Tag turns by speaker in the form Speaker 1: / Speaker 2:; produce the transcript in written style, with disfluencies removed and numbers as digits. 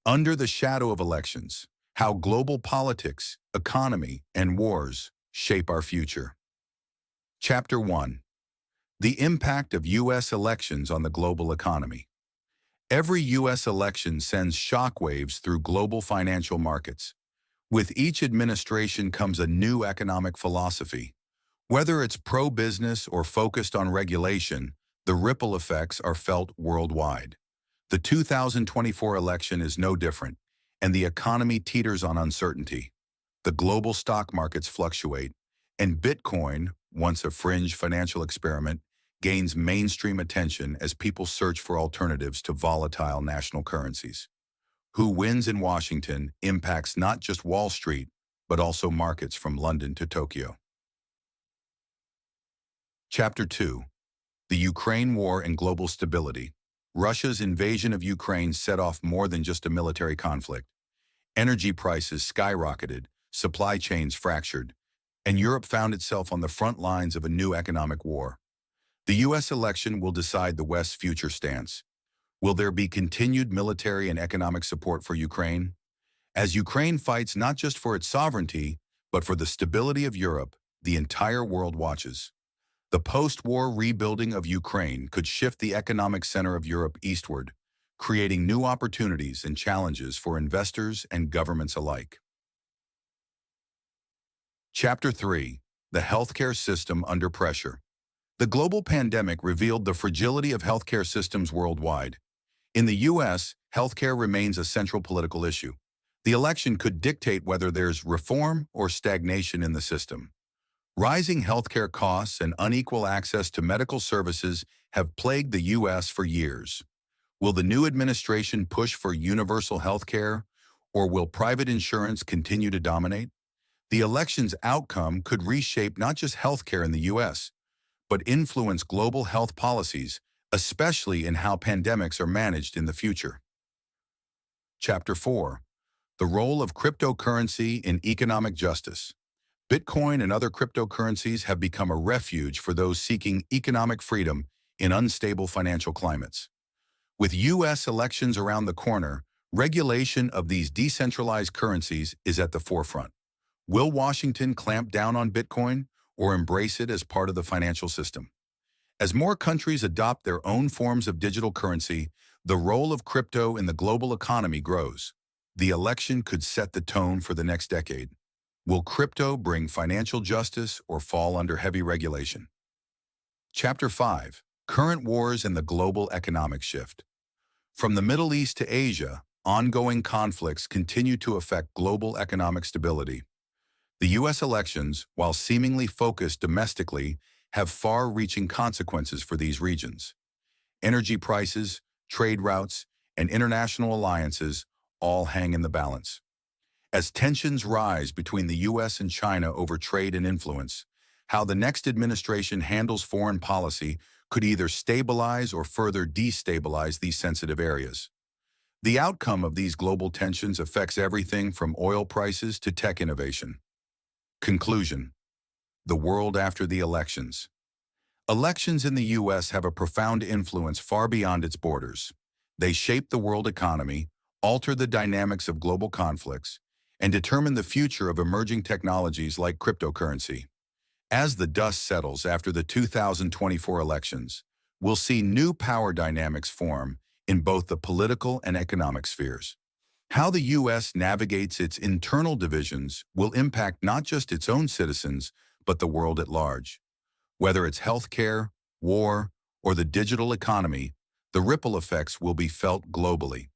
Speaker 1: Under the shadow of elections, how global politics, economy, and wars shape our future. Chapter 1. The impact of U.S. elections on the global economy. Every U.S. election sends shockwaves through global financial markets. With each administration comes a new economic philosophy. Whether it's pro-business or focused on regulation, the ripple effects are felt worldwide. The 2024 election is no different, and the economy teeters on uncertainty. The global stock markets fluctuate, and Bitcoin, once a fringe financial experiment, gains mainstream attention as people search for alternatives to volatile national currencies. Who wins in Washington impacts not just Wall Street, but also markets from London to Tokyo. Chapter 2. The Ukraine War and Global Stability. Russia's invasion of Ukraine set off more than just a military conflict. Energy prices skyrocketed, supply chains fractured, and Europe found itself on the front lines of a new economic war. The U.S. election will decide the West's future stance. Will there be continued military and economic support for Ukraine? As Ukraine fights not just for its sovereignty, but for the stability of Europe, the entire world watches. The post-war rebuilding of Ukraine could shift the economic center of Europe eastward, creating new opportunities and challenges for investors and governments alike. Chapter 3. The Healthcare System Under Pressure. The global pandemic revealed the fragility of healthcare systems worldwide. In the U.S., healthcare remains a central political issue. The election could dictate whether there's reform or stagnation in the system. Rising healthcare costs and unequal access to medical services have plagued the U.S. for years. Will the new administration push for universal healthcare, or will private insurance continue to dominate? The election's outcome could reshape not just healthcare in the U.S., but influence global health policies, especially in how pandemics are managed in the future. Chapter 4. The Role of Cryptocurrency in Economic Justice. Bitcoin and other cryptocurrencies have become a refuge for those seeking economic freedom in unstable financial climates. With U.S. elections around the corner, regulation of these decentralized currencies is at the forefront. Will Washington clamp down on Bitcoin or embrace it as part of the financial system? As more countries adopt their own forms of digital currency, the role of crypto in the global economy grows. The election could set the tone for the next decade. Will crypto bring financial justice or fall under heavy regulation? Chapter 5. Current Wars and the Global Economic Shift. From the Middle East to Asia, ongoing conflicts continue to affect global economic stability. The U.S. elections, while seemingly focused domestically, have far-reaching consequences for these regions. Energy prices, trade routes, and international alliances all hang in the balance. As tensions rise between the U.S. and China over trade and influence, how the next administration handles foreign policy could either stabilize or further destabilize these sensitive areas. The outcome of these global tensions affects everything from oil prices to tech innovation. Conclusion. The world after the elections. Elections in the U.S. have a profound influence far beyond its borders. They shape the world economy, alter the dynamics of global conflicts, and determine the future of emerging technologies like cryptocurrency. As the dust settles after the 2024 elections, we'll see new power dynamics form in both the political and economic spheres. How the U.S. navigates its internal divisions will impact not just its own citizens, but the world at large. Whether it's healthcare, war, or the digital economy, the ripple effects will be felt globally.